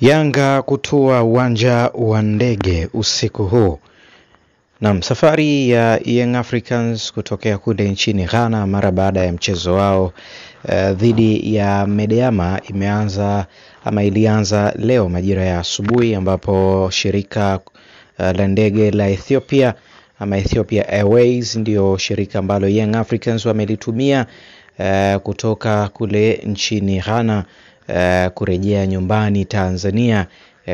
Yanga kutua uwanja wa ndege usiku huu. Na safari ya Young Africans kutokea kule nchini Ghana mara baada ya mchezo wao dhidi ya Medeama ilianza leo majira ya asubuhi, ambapo shirika la ndege la Ethiopia Ethiopia Airways ndio shirika ambalo Young Africans wamelitumia kutoka kule nchini Ghana kurejea nyumbani Tanzania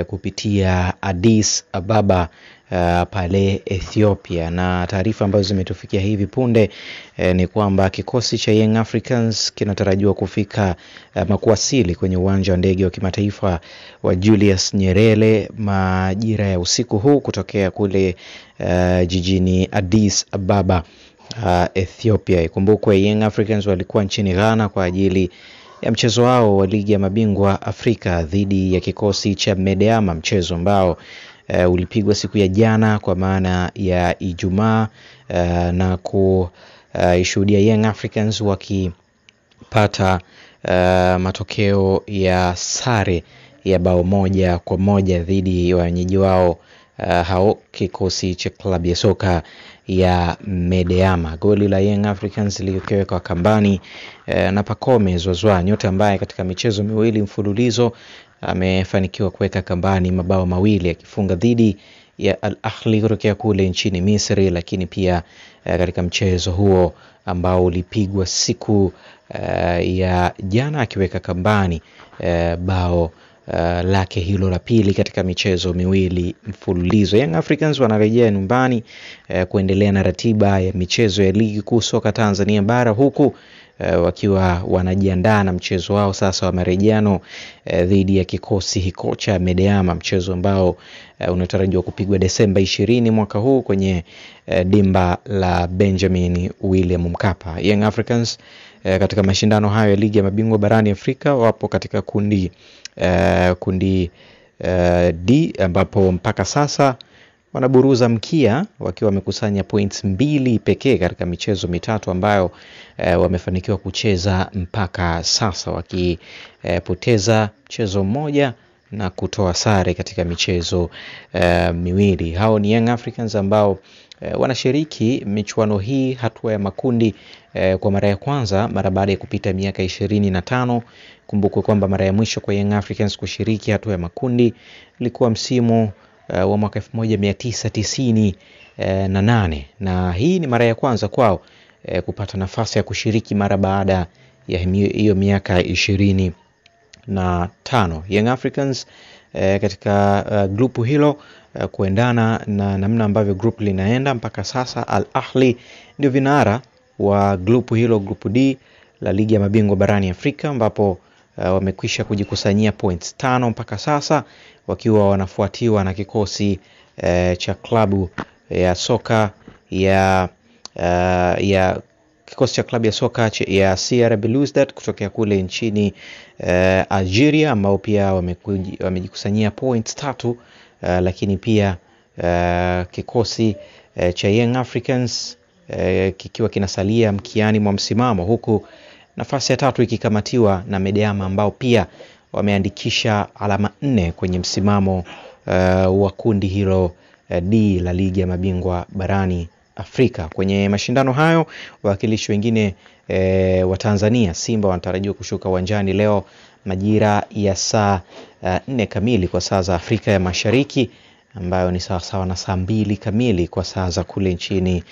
kupitia Addis Ababa pale Ethiopia. Na taarifa ambazo zimetufikia hivi punde ni kwamba kikosi cha Young Africans kinatarajiwa kufika kuwasili kwenye uwanja wa ndege wa kimataifa wa Julius Nyerere majira ya usiku huu kutokea kule jijini Addis Ababa Ethiopia. Ikumbukwe Young Africans walikuwa nchini Ghana kwa ajili ya mchezo wao wa ligi ya mabingwa Afrika dhidi ya kikosi cha Medeama, mchezo ambao ulipigwa siku ya jana kwa maana ya Ijumaa, na kuishuhudia Young Africans wakipata matokeo ya sare ya bao 1-1 dhidi ya wenyeji wao hao kikosi cha klabu ya soka ya Medeama. Goli la Young Africans liliwekwa kambani na Pacome Zouzoua, nyota ambaye katika michezo miwili mfululizo amefanikiwa kuweka kambani mabao mawili, akifunga dhidi ya Al Ahly kutokea kule nchini Misri, lakini pia katika mchezo huo ambao ulipigwa siku ya jana akiweka kambani bao lake hilo la pili katika michezo miwili mfululizo. Young Africans wanarejea nyumbani kuendelea na ratiba ya michezo ya ligi kuu soka Tanzania bara, huku wakiwa wanajiandaa na mchezo wao sasa wa marejeano dhidi ya kikosi hiko cha Medeama, mchezo ambao unatarajiwa kupigwa Desemba 20 mwaka huu kwenye dimba la Benjamin William Mkapa. Young Africans katika mashindano hayo ya ligi ya mabingwa barani Afrika wapo katika kundi D, ambapo mpaka sasa wanaburuza mkia wakiwa wamekusanya points 2 pekee katika michezo mitatu ambayo wamefanikiwa kucheza mpaka sasa, wakipoteza mchezo mmoja na kutoa sare katika michezo miwili. Hao ni Young Africans ambao wanashiriki michuano hii hatua ya makundi kwa mara ya kwanza mara baada ya kupita miaka 25. Kumbukwe kwamba mara ya mwisho kwa Young Africans kushiriki hatua ya makundi ilikuwa msimu wa mwaka 1998, na hii ni mara ya kwanza kwao kupata nafasi ya kushiriki mara baada ya hiyo miaka 25. Young Africans katika grupu hilo kuendana na namna ambavyo grupu linaenda mpaka sasa, Al Ahly ndio vinara wa grupu hilo, grupu D la ligi ya mabingwa barani Afrika, ambapo wamekwisha kujikusanyia points 5 mpaka sasa, wakiwa wanafuatiwa na kikosi cha klabu ya soka ya kikosi cha klabu ya soka ya CR Belouizdad kutokea kule nchini Algeria, ambao pia wamejikusanyia points 3, lakini pia kikosi cha Young Africans kikiwa kinasalia mkiani mwa msimamo, huku nafasi ya 3 ikikamatiwa na Medeama ambao pia wameandikisha alama 4 kwenye msimamo wa kundi hilo D la ligi ya mabingwa barani Afrika. Kwenye mashindano hayo wawakilishi wengine wa Tanzania, Simba, wanatarajiwa kushuka uwanjani leo majira ya saa 4 kamili kwa saa za Afrika ya Mashariki, ambayo ni sawa na saa 2 kamili kwa saa za kule nchini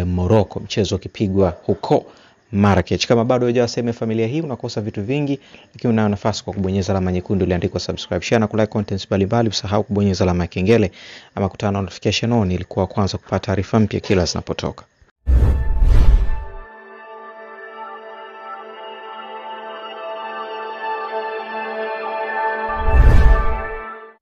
Morocco, mchezo ukipigwa huko Marrakech. Kama bado hujawasema familia hii, unakosa vitu vingi, lakini una nafasi kwa kubonyeza alama nyekundu iliyoandikwa subscribe, share na kulike contents mbalimbali. Usahau kubonyeza alama ya kengele ama kutana na notification on ili kuwa kwanza kupata taarifa mpya kila zinapotoka.